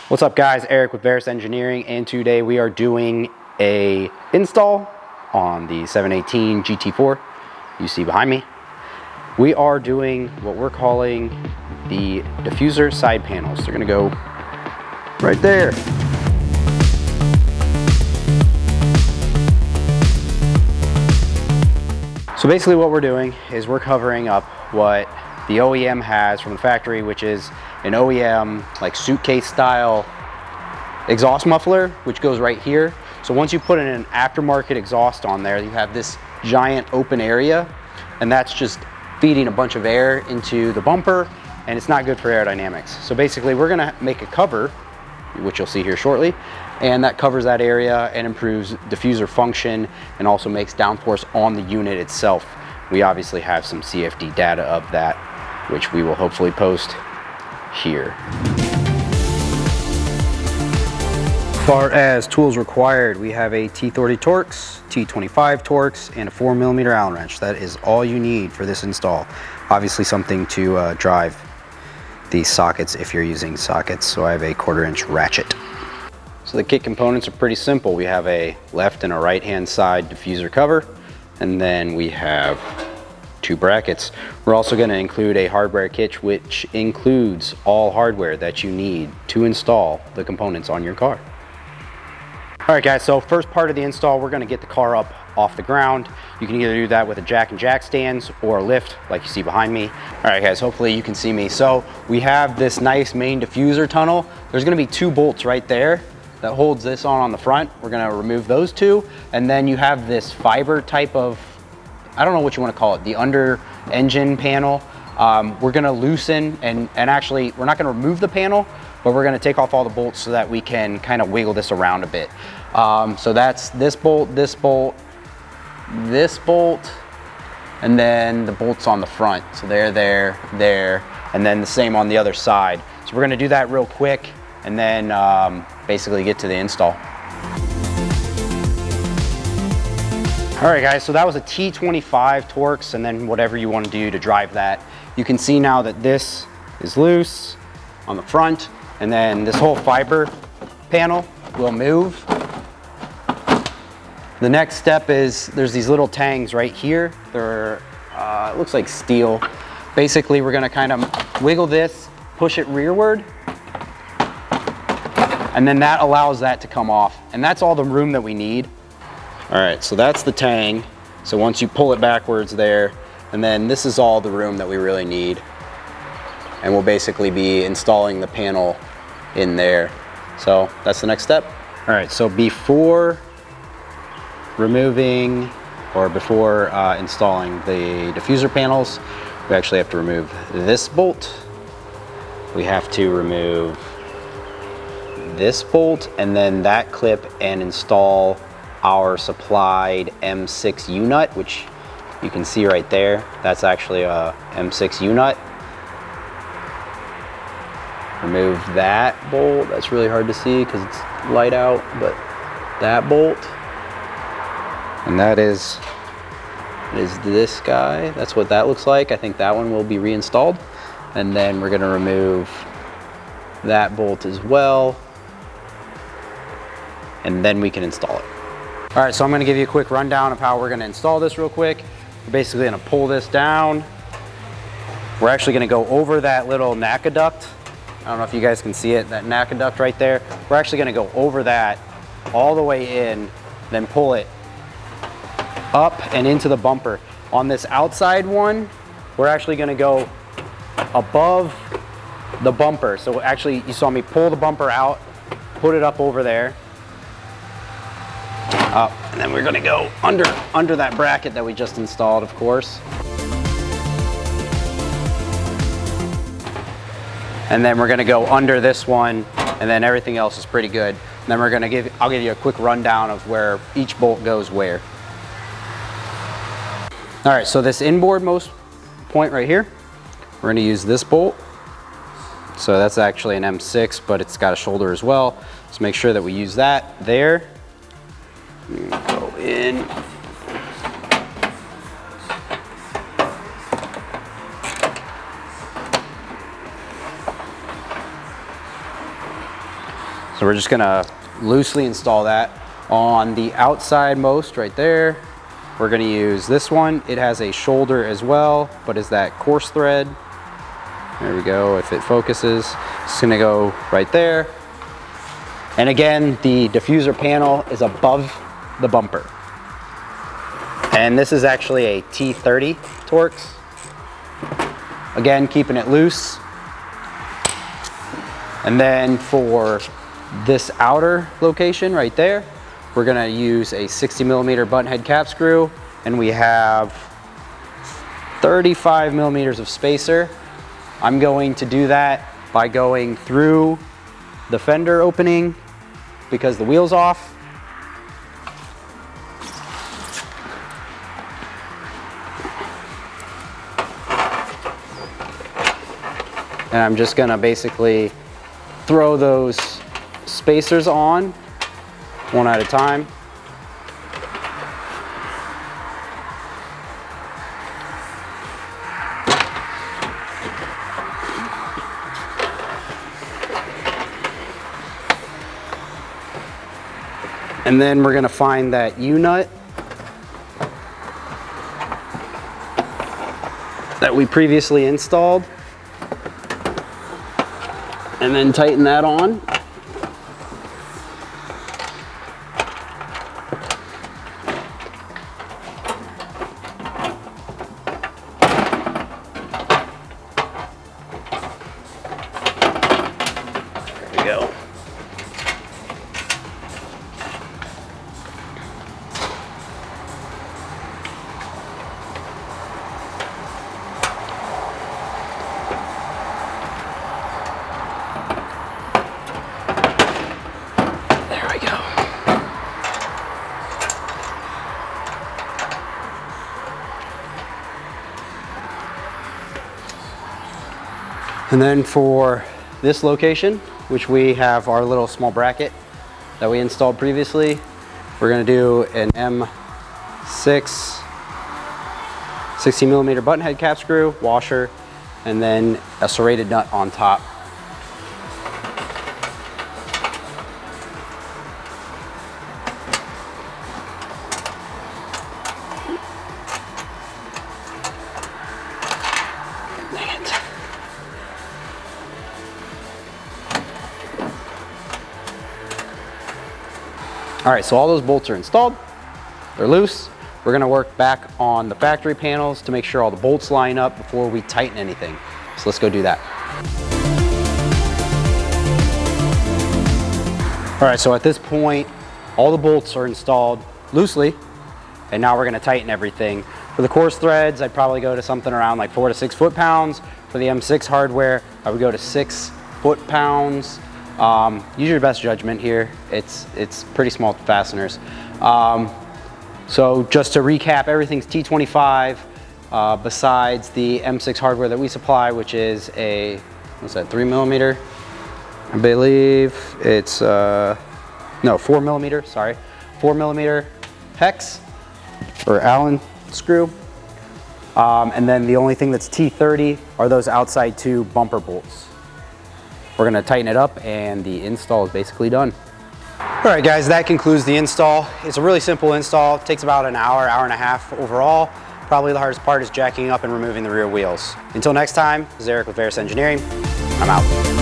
What's up guys, Eric with Verus Engineering, and today we are doing a install on the 718 GT4 you see behind me. We are doing what we're calling the diffuser side panels. They're gonna go right there. So basically what we're doing is we're covering up what the OEM has from the factory, which is an OEM like suitcase style exhaust muffler, which goes right here. So once you put in an aftermarket exhaust on there, you have this giant open area, and that's just feeding a bunch of air into the bumper, and it's not good for aerodynamics. So basically we're gonna make a cover, which you'll see here shortly, and that covers that area and improves diffuser function and also makes downforce on the unit itself. We obviously have some CFD data of that, which we will hopefully post here. As far as tools required, we have a T30 Torx, T25 Torx, and a 4mm Allen wrench. That is all you need for this install. Obviously something to drive these sockets if you're using sockets. So I have a 1/4" ratchet. So the kit components are pretty simple. We have a left and a right hand side diffuser cover, and then we have 2 brackets. We're also going to include a hardware kit, which includes all hardware that you need to install the components on your car. All right guys, so first part of the install, we're going to get the car up off the ground. You can either do that with a jack and jack stands or a lift like you see behind me. All right guys, hopefully you can see me. So we have this nice main diffuser tunnel. There's going to be 2 bolts right there that holds this on the front. We're going to remove those 2, and then you have this fiber type of, I don't know what you want to call it, the under engine panel. We're going to loosen and actually we're not going to remove the panel, but we're going to take off all the bolts so that we can kind of wiggle this around a bit. So that's this bolt, this bolt, this bolt, and then the bolts on the front. So there, and then the same on the other side. So we're going to do that real quick and then basically get to the install. All right guys, so that was a T25 Torx, and then whatever you want to do to drive that. You can see now that this is loose on the front, and then this whole fiber panel will move. The next step is there's these little tangs right here. They're, it looks like steel. Basically, we're gonna kind of wiggle this, push it rearward, and then that allows that to come off. And that's all the room that we need. All right, so that's the tang. So once you pull it backwards there, and then this is all the room that we really need. And we'll basically be installing the panel in there. So that's the next step. All right, so before removing or before installing the diffuser panels, we actually have to remove this bolt. We have to remove this bolt and then that clip and install our supplied M6 U-nut, which you can see right there. That's actually a M6 U-nut. Remove that bolt. That's really hard to see because it's light out, but that bolt. And that is this guy. That's what that looks like. I think that one will be reinstalled. And then we're gonna remove that bolt as well. And then we can install it. All right, so I'm gonna give you a quick rundown of how we're gonna install this real quick. We're basically gonna pull this down. We're actually gonna go over that little NACA duct. I don't know if you guys can see it, that NACA duct right there. We're actually gonna go over that all the way in, then pull it up and into the bumper. On this outside one, we're actually gonna go above the bumper. So actually, you saw me pull the bumper out, put it up over there, up, and then we're gonna go under that bracket that we just installed, of course. And then we're gonna go under this one, and then everything else is pretty good. And then we're gonna I'll give you a quick rundown of where each bolt goes where. All right, so this inboard most point right here, we're gonna use this bolt. So that's actually an M6, but it's got a shoulder as well. So make sure that we use that there. Go in. So we're just gonna loosely install that. On the outside most right there, we're gonna use this one. It has a shoulder as well, but is that coarse thread. There we go, if it focuses. It's gonna go right there. And again, the diffuser panel is above the bumper. And this is actually a T30 Torx. Again, keeping it loose. And then for this outer location right there, we're gonna use a 60mm button head cap screw, and we have 35mm of spacer. I'm going to do that by going through the fender opening because the wheel's off. And I'm just gonna basically throw those spacers on one at a time. And then we're gonna find that U-nut that we previously installed, and then tighten that on. There we go. And then for this location, which we have our little small bracket that we installed previously, we're gonna do an M6 60mm button head cap screw, washer, and then a serrated nut on top. All right, so all those bolts are installed, they're loose. We're gonna work back on the factory panels to make sure all the bolts line up before we tighten anything. So let's go do that. All right, so at this point, all the bolts are installed loosely, and now we're gonna tighten everything. For the coarse threads, I'd probably go to something around like 4 to 6 foot-pounds. For the M6 hardware, I would go to 6 foot-pounds. Use your best judgment here. It's pretty small fasteners. So just to recap, everything's T25 besides the M6 hardware that we supply, which is a, what's that, 3mm? I believe it's, no, 4mm, sorry. 4mm hex or Allen screw. And then the only thing that's T30 are those outside two bumper bolts. We're gonna tighten it up and the install is basically done. All right guys, that concludes the install. It's a really simple install. It takes about an hour, hour and a half overall. Probably the hardest part is jacking up and removing the rear wheels. Until next time, this is Eric with Verus Engineering. I'm out.